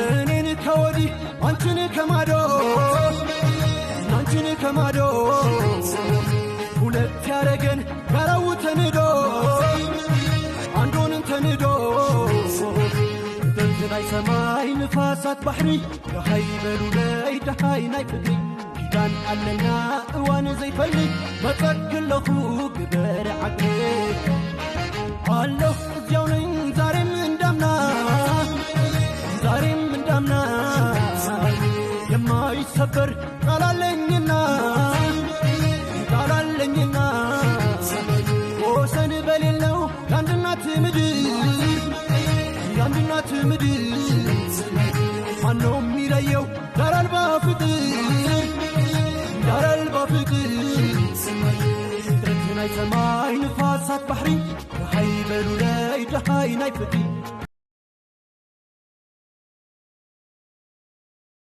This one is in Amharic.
እኔን ከወዲህ አንቺን ከማዶ አንቺን ከማዶ ሁለት ያረገን ጋራው ተንዶ አንዱን ተንዶ በንትናይ ሰማይ ንፋሳት ባሕሪ ረሃይ በሉ ለይ ደሃይ ናይ ፍቅሪ ኪዳን ኣለና እዋን ዘይፈልግ መጸግለኹ ግበር ዓቅሊ አለሁ እዚያው ነኝ ዛሬም እንዳምና ዛሬም እንዳምና የማይሰበር ቃላለኝና ቃላለኝና ወሰን በሌለው የአንድናት ምድር የአንድናት ምድር ማነው የሚለየው ዳር አልባ ፍቅር ዳር አልባ ፍቅር ትረትናይ ሰማይ ንፋሳት ባሕሪ ረሃይ በሉ ለይ ደሃይ ናይ ፍቅሪ